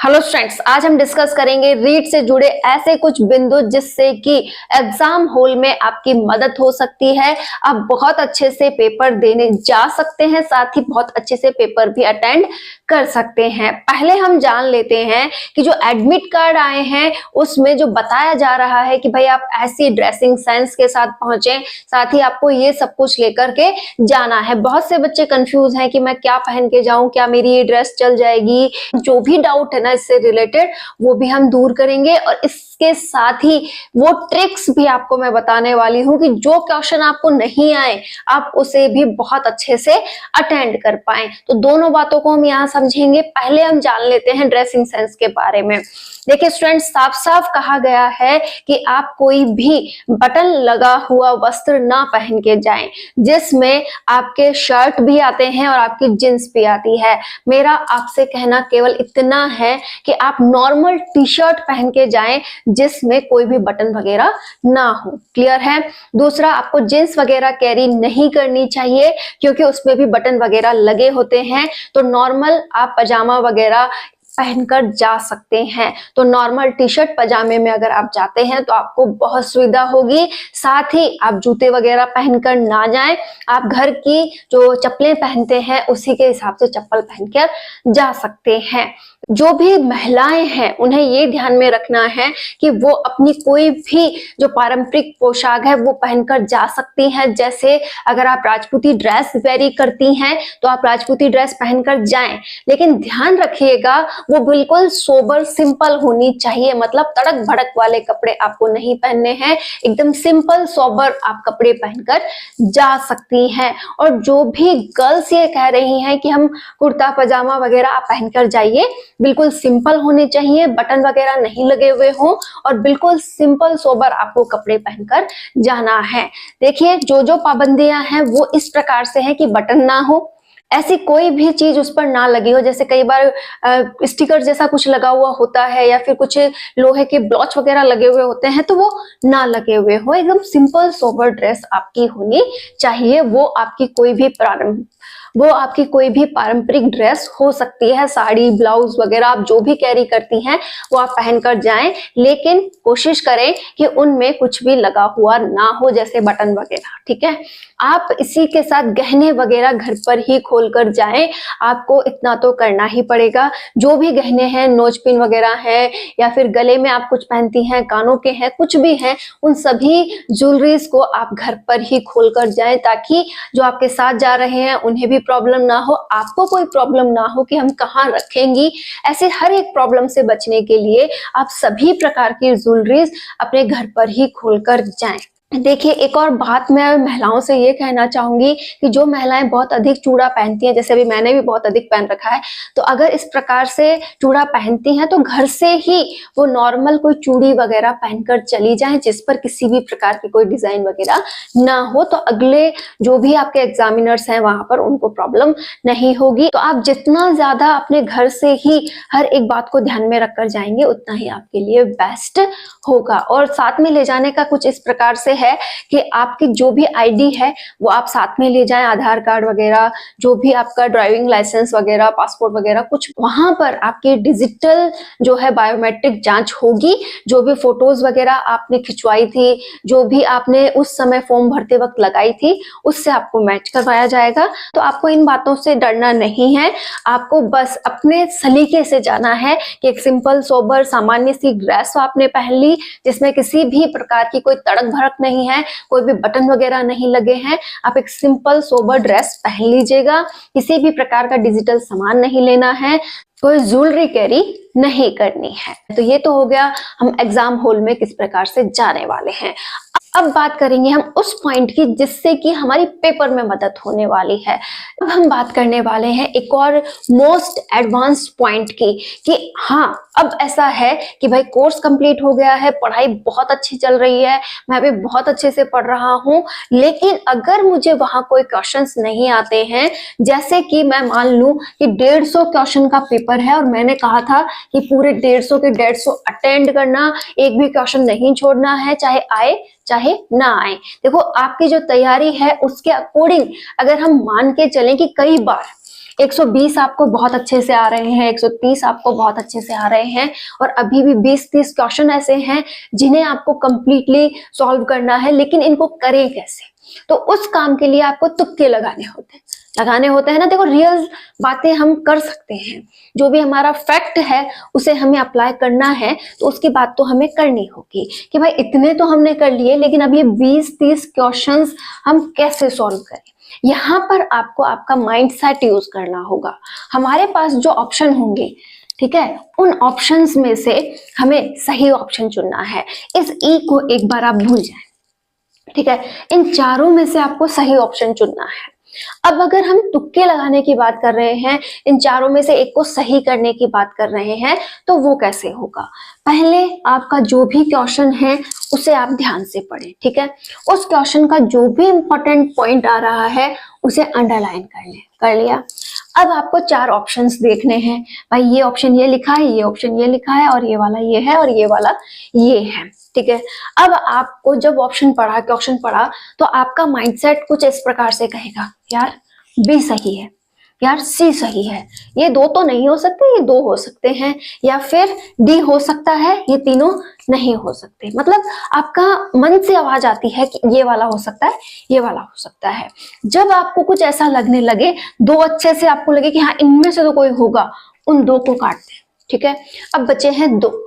Hello students, आज हम discuss करेंगे रीड से जुड़े ऐसे कुछ बिंदु जिससे कि एग्जाम हॉल में आपकी मदद हो सकती है। आप बहुत अच्छे से पेपर देने जा सकते हैं, साथ ही बहुत अच्छे से पेपर भी अटेंड कर सकते हैं। पहले हम जान लेते हैं कि जो एडमिट कार्ड आए हैं उसमें जो बताया जा रहा है कि भाई आप ऐसी ड्रेसिंग सेंस के साथ पहुंचे, साथ ही आपको ये सब कुछ लेकर के जाना है। बहुत से बच्चे कंफ्यूज हैं कि मैं क्या पहन के जाऊं, क्या मेरी ये ड्रेस चल जाएगी। जो भी डाउट है ना इससे रिलेटेड वो भी हम दूर करेंगे, और इसके साथ ही वो ट्रिक्स भी आपको मैं बताने वाली हूँ कि जो क्वेश्चन आपको नहीं आए आप उसे भी बहुत अच्छे से अटेंड कर पाए। तो दोनों बातों को हम यहाँ समझेंगे। पहले हम जान लेते हैं ड्रेसिंग सेंस के बारे में। देखिए स्टूडेंट्स, साफ साफ कहा गया है कि आप कोई भी बटन लगा हुआ वस्त्र ना पहन के जाएं, जिसमें आपके शर्ट भी आते हैं और आपकी जींस भी आती है। मेरा आपसे कहना केवल इतना है कि आप नॉर्मल टी शर्ट पहन के जाएं जिसमें कोई भी बटन वगैरह ना हो। क्लियर है? दूसरा, आपको जींस वगैरह कैरी नहीं करनी चाहिए क्योंकि उसमें भी बटन वगैरह लगे होते हैं। तो नॉर्मल आप पजामा वगैरह पहनकर जा सकते हैं। तो नॉर्मल टी शर्ट पजामे में अगर आप जाते हैं तो आपको बहुत सुविधा होगी। साथ ही आप जूते वगैरह पहनकर ना जाएं, आप घर की जो चप्पलें पहनते हैं उसी के हिसाब से चप्पल पहनकर जा सकते हैं। जो भी महिलाएं हैं उन्हें ये ध्यान में रखना है कि वो अपनी कोई भी जो पारंपरिक पोशाक है वो पहनकर जा सकती हैं। जैसे अगर आप राजपूती ड्रेस वेरी करती हैं तो आप राजपूती ड्रेस पहनकर जाएं, लेकिन ध्यान रखिएगा वो बिल्कुल सोबर सिंपल होनी चाहिए। मतलब तड़क भड़क वाले कपड़े आपको नहीं पहनने हैं, एकदम सिंपल सोबर आप कपड़े पहनकर जा सकती हैं। और जो भी गर्ल्स ये कह रही हैं कि हम कुर्ता पजामा वगैरह आप पहनकर जाइए, बिल्कुल सिंपल होने चाहिए, बटन वगैरह नहीं लगे हुए हों और बिल्कुल सिंपल सोबर आपको कपड़े पहनकर जाना है। देखिए जो जो पाबंदियां हैं वो इस प्रकार से हैं कि बटन ना हो, ऐसी कोई भी चीज उस पर ना लगी हो। जैसे कई बार स्टिकर जैसा कुछ लगा हुआ होता है या फिर कुछ लोहे के ब्लॉच वगैरह लगे हुए होते हैं तो वो ना लगे हुए हो। एकदम सिंपल सोबर ड्रेस आपकी होनी चाहिए। वो आपकी कोई भी पारंपरिक ड्रेस हो सकती है, साड़ी ब्लाउज वगैरह आप जो भी कैरी करती हैं वो आप पहनकर जाएं, लेकिन कोशिश करें कि उनमें कुछ भी लगा हुआ ना हो जैसे बटन वगैरह। ठीक है? आप इसी के साथ गहने वगैरह घर पर ही खोलकर जाएं, आपको इतना तो करना ही पड़ेगा। जो भी गहने हैं, नोजपिन वगैरह है या फिर गले में आप कुछ पहनती हैं, कानों के हैं, कुछ भी हैं, उन सभी ज्वेलरीज को आप घर पर ही खोलकर जाएं ताकि जो आपके साथ जा रहे हैं उन्हें भी प्रॉब्लम ना हो, आपको कोई प्रॉब्लम ना हो कि हम कहाँ रखेंगी। ऐसे हर एक प्रॉब्लम से बचने के लिए आप सभी प्रकार की ज्वेलरीज अपने घर पर ही खोलकर जाएं। देखिए एक और बात मैं महिलाओं से ये कहना चाहूंगी कि जो महिलाएं बहुत अधिक चूड़ा पहनती हैं, जैसे अभी मैंने भी बहुत अधिक पहन रखा है, तो अगर इस प्रकार से चूड़ा पहनती हैं तो घर से ही वो नॉर्मल कोई चूड़ी वगैरह पहनकर चली जाएं जिस पर किसी भी प्रकार की कोई डिजाइन वगैरह ना हो। तो अगले जो भी आपके एग्जामिनर्स हैं वहां पर उनको प्रॉब्लम नहीं होगी। तो आप जितना ज्यादा अपने घर से ही हर एक बात को ध्यान में रखकर जाएंगे उतना ही आपके लिए बेस्ट होगा। और साथ में ले जाने का कुछ इस प्रकार से है कि आपकी जो भी आईडी है वो आप साथ में ले जाएं, आधार कार्ड वगैरह, जो भी आपका ड्राइविंग लाइसेंस वगैरह, पासपोर्ट वगैरह, कुछ वहां पर आपकी डिजिटल जो है बायोमेट्रिक जांच होगी। जो भी फोटोज वगैरह आपने खिंचवाई थी, जो भी आपने उस समय फॉर्म भरते वक्त लगाई थी, उससे आपको मैच करवाया जाएगा। तो आपको इन बातों से डरना नहीं है, आपको बस अपने सलीके से जाना है कि एक सिंपल सोबर सामान्य सी ड्रेस आपने पहन ली जिसमें किसी भी प्रकार की कोई तड़क भड़क नहीं है, कोई भी बटन वगैरह नहीं लगे हैं। आप एक सिंपल सोबर ड्रेस पहन लीजिएगा, किसी भी प्रकार का डिजिटल सामान नहीं लेना है, कोई ज्वेलरी कैरी नहीं करनी है। तो ये तो हो गया हम एग्जाम हॉल में किस प्रकार से जाने वाले हैं। अब बात करेंगे हम उस पॉइंट की जिससे कि हमारी पेपर में मदद होने वाली है। अब हम बात करने वाले हैं एक और मोस्ट एडवांस्ड पॉइंट की कि हाँ अब ऐसा है कि भाई कोर्स कंप्लीट हो गया है, पढ़ाई बहुत अच्छी चल रही है, मैं भी बहुत अच्छे से पढ़ रहा हूँ, लेकिन अगर मुझे वहां कोई क्वेश्चंस नहीं आते हैं, जैसे कि मैं मान लूं कि 150 क्वेश्चन का पेपर है और मैंने कहा था कि पूरे 150 के 150 अटेंड करना, एक भी क्वेश्चन नहीं छोड़ना है, चाहे आए चाहे ना आए। देखो आपकी जो तैयारी है उसके अकॉर्डिंग अगर हम मान के चलें कि कई बार 120 आपको बहुत अच्छे से आ रहे हैं, 130 आपको बहुत अच्छे से आ रहे हैं, और अभी भी 20-30 क्वेश्चन ऐसे हैं जिन्हें आपको कंप्लीटली सॉल्व करना है, लेकिन इनको करें कैसे? तो उस काम के लिए आपको तुक्के लगाने होते हैं ना। देखो, रियल बातें हम कर सकते हैं, जो भी हमारा फैक्ट है उसे हमें अप्लाई करना है, तो उसकी बात तो हमें करनी होगी कि भाई इतने तो हमने कर लिए, लेकिन अब ये 20-30 क्वेश्चंस हम कैसे सॉल्व करें। यहाँ पर आपको आपका माइंड सेट यूज करना होगा। हमारे पास जो ऑप्शन होंगे, ठीक है, उन ऑप्शंस में से हमें सही ऑप्शन चुनना है। इस ई को एक बार आप भूल जाएं, ठीक है। इन चारों में से आपको सही ऑप्शन चुनना है। अब अगर हम तुक्के लगाने की बात कर रहे हैं, इन चारों में से एक को सही करने की बात कर रहे हैं, तो वो कैसे होगा? पहले आपका जो भी क्वेश्चन है उसे आप ध्यान से पढ़ें, ठीक है। उस क्वेश्चन का जो भी इंपॉर्टेंट पॉइंट आ रहा है उसे अंडरलाइन कर लिया। अब आपको 4 ऑप्शंस देखने हैं, भाई ये ऑप्शन ये लिखा है, ये ऑप्शन ये लिखा है, और ये वाला ये है, और ये वाला ये है, ठीक है। अब आपको जब क्वेश्चन पढ़ा, तो आपका माइंडसेट कुछ इस प्रकार से कहेगा, यार बी सही है, यार सी सही है, ये 2 तो नहीं हो सकते, ये 2 हो सकते हैं, या फिर डी हो सकता है, ये तीनों नहीं हो सकते। मतलब आपका मन से आवाज आती है कि ये वाला हो सकता है, ये वाला हो सकता है। जब आपको कुछ ऐसा लगने लगे, 2 अच्छे से आपको लगे कि हाँ इनमें से तो कोई होगा, उन 2 को काट दें, ठीक है। अब बचे हैं 2।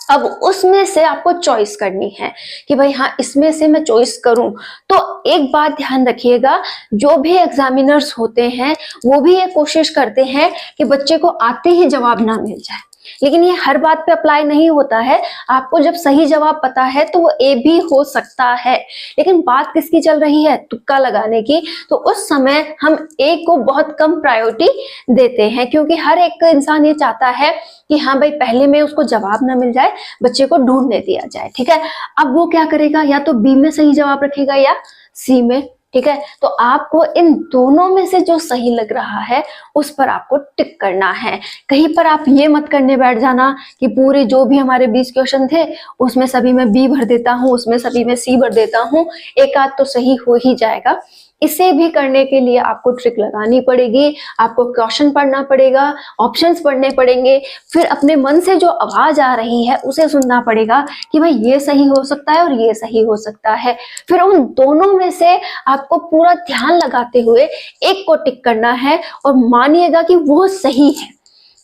अब उसमें से आपको चॉइस करनी है कि भाई हाँ इसमें से मैं चॉइस करूं। तो एक बात ध्यान रखिएगा, जो भी एग्जामिनर्स होते हैं वो भी ये कोशिश करते हैं कि बच्चे को आते ही जवाब ना मिल जाए, लेकिन ये हर बात पे अप्लाई नहीं होता है। आपको जब सही जवाब पता है तो वो ए भी हो सकता है, लेकिन बात किसकी चल रही है? तुक्का लगाने की। तो उस समय हम ए को बहुत कम प्रायोरिटी देते हैं, क्योंकि हर एक इंसान ये चाहता है कि हाँ भाई पहले में उसको जवाब ना मिल जाए, बच्चे को ढूंढने दिया जाए, ठीक है। अब वो क्या करेगा, या तो बी में सही जवाब रखेगा या सी में, ठीक है। तो आपको इन दोनों में से जो सही लग रहा है उस पर आपको टिक करना है। कहीं पर आप ये मत करने बैठ जाना कि पूरे जो भी हमारे 20 क्वेश्चन थे उसमें सभी में बी भर देता हूँ, उसमें सभी में सी भर देता हूँ, एक आध तो सही हो ही जाएगा। इसे भी करने के लिए आपको ट्रिक लगानी पड़ेगी, आपको क्वेश्चन पढ़ना पड़ेगा, ऑप्शंस पढ़ने पड़ेंगे, फिर अपने मन से जो आवाज आ रही है उसे सुनना पड़ेगा कि भाई ये सही हो सकता है और ये सही हो सकता है। फिर उन दोनों में से आपको पूरा ध्यान लगाते हुए एक को टिक करना है, और मानिएगा कि वो सही है।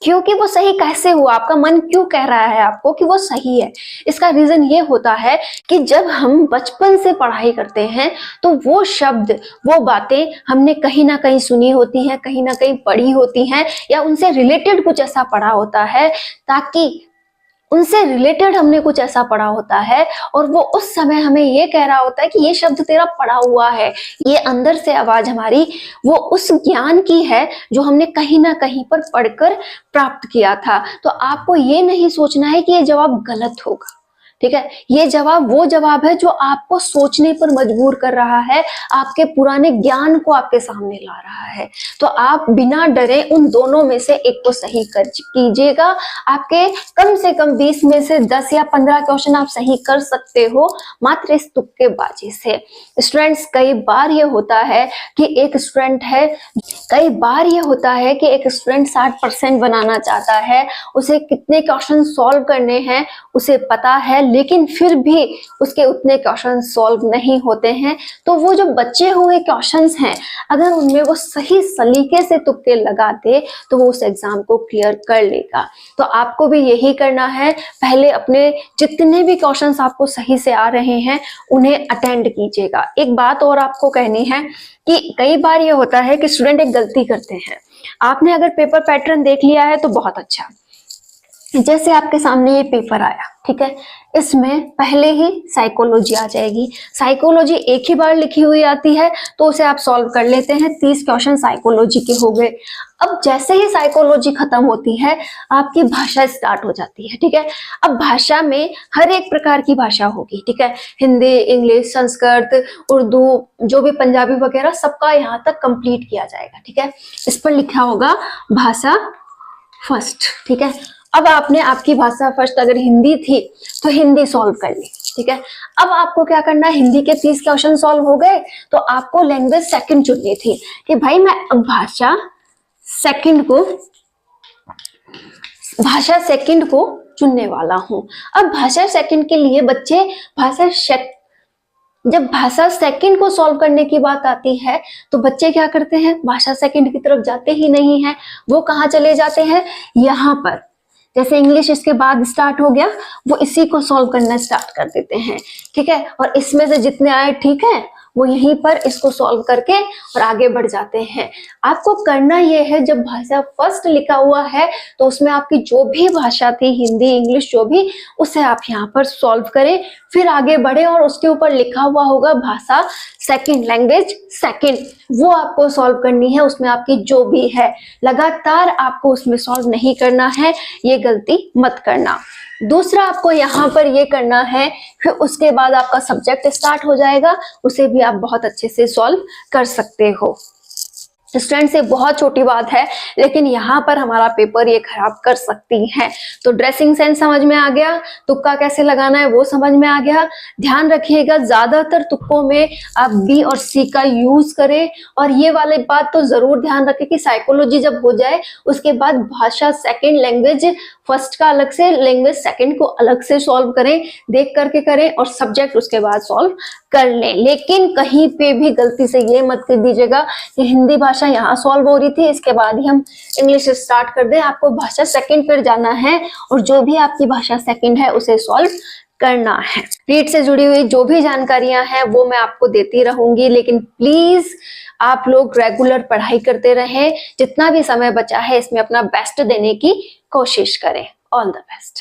क्योंकि वो सही कैसे हुआ, आपका मन क्यों कह रहा है आपको कि वो सही है? इसका रीजन ये होता है कि जब हम बचपन से पढ़ाई करते हैं तो वो शब्द, वो बातें हमने कहीं ना कहीं सुनी होती हैं, कहीं ना कहीं पढ़ी होती हैं, या उनसे रिलेटेड कुछ ऐसा पढ़ा होता है, ताकि उनसे रिलेटेड हमने कुछ ऐसा पढ़ा होता है, और वो उस समय हमें ये कह रहा होता है कि ये शब्द तेरा पढ़ा हुआ है। ये अंदर से आवाज हमारी वो उस ज्ञान की है जो हमने कहीं ना कहीं पर पढ़कर प्राप्त किया था। तो आपको ये नहीं सोचना है कि ये जवाब गलत होगा, ठीक है। ये जवाब वो जवाब है जो आपको सोचने पर मजबूर कर रहा है, आपके पुराने ज्ञान को आपके सामने ला रहा है। तो आप बिना डरे उन दोनों में से एक को सही कीजिएगा। आपके कम से कम 20 में से 10 या 15 क्वेश्चन आप सही कर सकते हो मात्र इस तुक्केबाजी से। स्टूडेंट्स, कई बार ये होता है कि एक स्टूडेंट 60% बनाना चाहता है, उसे कितने क्वेश्चन सॉल्व करने हैं उसे पता है, लेकिन फिर भी उसके उतने क्वेश्चन सॉल्व नहीं होते हैं। तो वो जो बचे हुए क्वेश्चंस हैं, अगर उनमें वो सही सलीके से तुक्के लगा दे तो वो उस एग्जाम को क्लियर कर लेगा। तो आपको भी यही करना है, पहले अपने जितने भी क्वेश्चंस आपको सही से आ रहे हैं उन्हें अटेंड कीजिएगा। एक बात और आपको कहनी है कि कई बार ये होता है कि स्टूडेंट एक गलती करते हैं। आपने अगर पेपर पैटर्न देख लिया है तो बहुत अच्छा। जैसे आपके सामने ये पेपर आया, ठीक है, इसमें पहले ही साइकोलॉजी आ जाएगी। साइकोलॉजी एक ही बार लिखी हुई आती है तो उसे आप सॉल्व कर लेते हैं, 30 क्वेश्चन साइकोलॉजी के हो गए। अब जैसे ही साइकोलॉजी खत्म होती है आपकी भाषा स्टार्ट हो जाती है, ठीक है। अब भाषा में हर एक प्रकार की भाषा होगी, ठीक है, हिंदी, इंग्लिश, संस्कृत, उर्दू, जो भी पंजाबी वगैरह सबका यहाँ तक कंप्लीट किया जाएगा, ठीक है। इस पर लिखा होगा भाषा फर्स्ट, ठीक है। अब आपने आपकी भाषा फर्स्ट अगर हिंदी थी तो हिंदी सॉल्व कर ली, ठीक है। अब आपको क्या करना है, हिंदी के 30 क्वेश्चन सॉल्व हो गए तो आपको लैंग्वेज सेकंड चुननी थी कि भाई मैं अब भाषा सेकंड को, भाषा सेकंड को चुनने वाला हूं। अब भाषा सेकंड के लिए बच्चे जब भाषा सेकंड को सॉल्व करने की बात आती है तो बच्चे क्या करते हैं, भाषा सेकंड की तरफ जाते ही नहीं है। वो कहाँ चले जाते हैं, यहाँ पर। जैसे इंग्लिश इसके बाद स्टार्ट हो गया, वो इसी को सॉल्व करना स्टार्ट कर देते हैं, ठीक है। और इसमें से जितने आए, ठीक है, वो यहीं पर इसको सॉल्व करके और आगे बढ़ जाते हैं। आपको करना ये है, जब भाषा फर्स्ट लिखा हुआ है तो उसमें आपकी जो भी भाषा थी, हिंदी इंग्लिश जो भी, उसे आप यहाँ पर सॉल्व करें, फिर आगे बढ़े और उसके ऊपर लिखा हुआ होगा भाषा सेकंड, लैंग्वेज सेकंड, वो आपको सॉल्व करनी है। उसमें आपकी जो भी है, लगातार आपको उसमें सॉल्व नहीं करना है, ये गलती मत करना। दूसरा आपको यहाँ पर ये करना है, फिर उसके बाद आपका सब्जेक्ट स्टार्ट हो जाएगा, उसे भी आप बहुत अच्छे से सॉल्व कर सकते हो। स्टूडेंट्स, ये बहुत छोटी बात है, लेकिन यहाँ पर हमारा पेपर ये खराब कर सकती है। तो ड्रेसिंग सेंस समझ में आ गया, तुक्का कैसे लगाना है वो समझ में आ गया। ध्यान रखिएगा, ज्यादातर तुक्कों में आप बी और सी का यूज करें। और ये वाली बात तो जरूर ध्यान रखें कि साइकोलॉजी जब हो जाए उसके बाद भाषा सेकंड, लैंग्वेज फर्स्ट का अलग से, लैंग्वेज सेकंड को अलग से सॉल्व करें, देख करके करें, और सब्जेक्ट उसके बाद सॉल्व कर लें। लेकिन कहीं पे भी गलती से ये मत कर दीजिएगा कि हिंदी भाषा यहाँ सॉल्व हो रही थी, इसके बाद ही हम इंग्लिश स्टार्ट कर दें। आपको भाषा सेकंड पर जाना है और जो भी आपकी भाषा सेकंड है उसे सॉल्व करना है। रीड से जुड़ी हुई जो भी जानकारियां हैं वो मैं आपको देती रहूंगी, लेकिन प्लीज आप लोग रेगुलर पढ़ाई करते रहें। जितना भी समय बचा है इसमें अपना बेस्ट देने की कोशिश करें। All the best.